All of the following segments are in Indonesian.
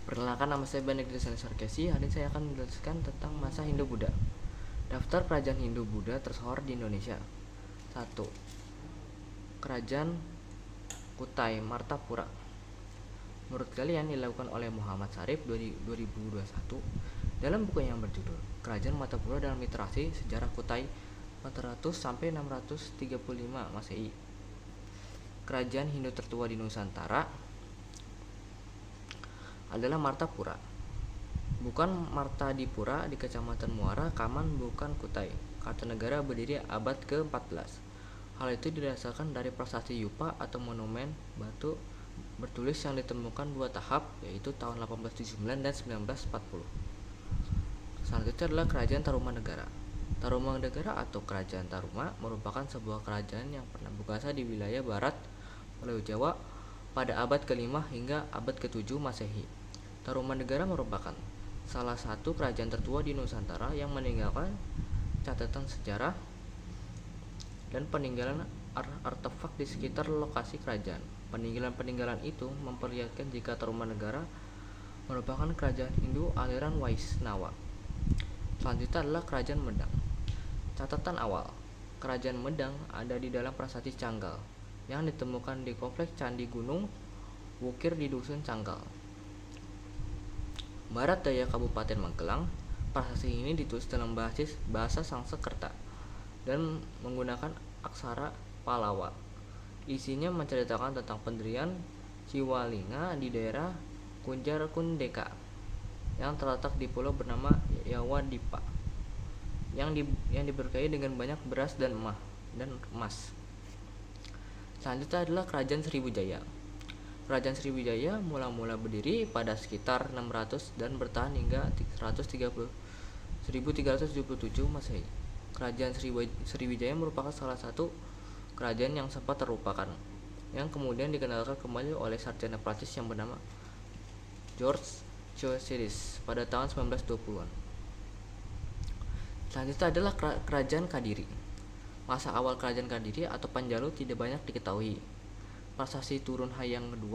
Perkenalkan, nama saya Benedict Sarkesi. Hari ini saya akan menjelaskan tentang masa Hindu-Buddha. Daftar kerajaan Hindu-Buddha tersohor di Indonesia. 1. Kerajaan Kutai Martapura. Menurut kalian dilakukan oleh Muhammad Syarif 2021 dalam buku yang berjudul Kerajaan Martapura dalam Literasi Sejarah Kutai 400 sampai 635 Masehi. Kerajaan Hindu tertua di Nusantara adalah Martapura, bukan Martadipura di Kecamatan Muara, Kaman, bukan Kutai. Kartanegara berdiri abad ke-14. Hal itu didasarkan dari prasasti Yupa atau monumen batu bertulis yang ditemukan dua tahap, yaitu tahun 1879 dan 1940. Selanjutnya adalah Kerajaan Tarumanegara. Tarumanegara atau Kerajaan Taruma merupakan sebuah kerajaan yang pernah berkuasa di wilayah barat Pulau Jawa pada abad ke-5 hingga abad ke-7 Masehi. Tarumanegara merupakan salah satu kerajaan tertua di Nusantara yang meninggalkan catatan sejarah dan peninggalan artefak di sekitar lokasi kerajaan. Peninggalan-peninggalan itu memperlihatkan jika Tarumanegara merupakan kerajaan Hindu aliran Waisnawa. Selanjutnya adalah Kerajaan Medang. Catatan awal, Kerajaan Medang ada di dalam prasasti Canggal yang ditemukan di kompleks Candi Gunung Wukir di Dusun Canggal, Barat Daya Kabupaten Magelang. Prasasti ini ditulis dalam bahasa Sanskerta dan menggunakan aksara Pallava. Isinya menceritakan tentang pendirian Siwalinga di daerah Kunjarkundeka yang terletak di pulau bernama Yawadipa yang diberkahi dengan banyak beras dan emas. Selanjutnya adalah Kerajaan Sriwijaya. Kerajaan Sriwijaya mula-mula berdiri pada sekitar 600 dan bertahan hingga 1377 Masehi. Kerajaan Sriwijaya merupakan salah satu kerajaan yang sempat terlupakan, yang kemudian dikenalkan kembali oleh sarjana Prancis yang bernama George Chauceris pada tahun 1920-an. Selanjutnya adalah Kerajaan Kadiri. Masa awal Kerajaan Kadiri atau Panjalu tidak banyak diketahui. Prasasti Turun Hayang II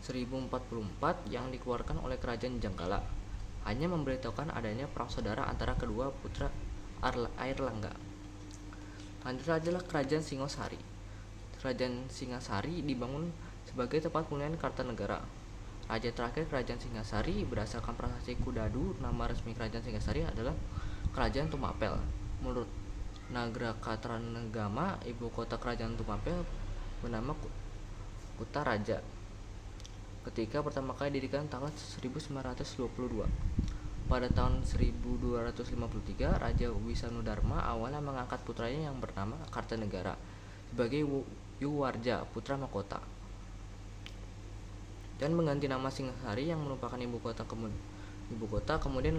1044 yang dikeluarkan oleh Kerajaan Jenggala hanya memberitahukan adanya perang saudara antara kedua putra Airlangga. Selanjutnya adalah Kerajaan Singosari. Kerajaan Singasari dibangun sebagai tempat pemilihan Kartanegara. Raja terakhir Kerajaan Singasari berdasarkan prasasti Kudadu. Nama resmi Kerajaan Singasari adalah Kerajaan Tumapel. Menurut Nagrakatranegama, ibu kota Kerajaan Tumapel bernama Kutaraja ketika pertama kali didirikan tahun 1922. Pada tahun 1253, Raja Wisanudharma awalnya mengangkat putranya yang bernama Kartanegara sebagai Yuwarja, putra mahkota, dan mengganti nama Singasari yang merupakan ibu kota kemudian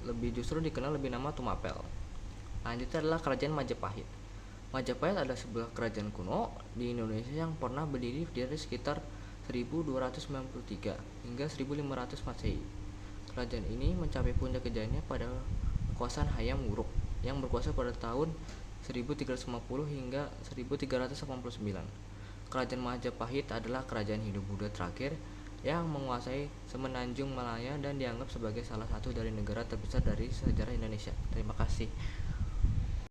lebih justru dikenal lebih nama Tumapel. Lanjutnya adalah Kerajaan Majapahit. Majapahit adalah sebuah kerajaan kuno di Indonesia yang pernah berdiri dari sekitar 1293 hingga 1500 Masehi. Kerajaan ini mencapai puncak kejayaannya pada kekuasaan Hayam Wuruk yang berkuasa pada tahun 1350 hingga 1389. Kerajaan Majapahit adalah kerajaan Hindu-Buddha terakhir yang menguasai Semenanjung Malaya dan dianggap sebagai salah satu dari negara terbesar dari sejarah Indonesia. Terima kasih.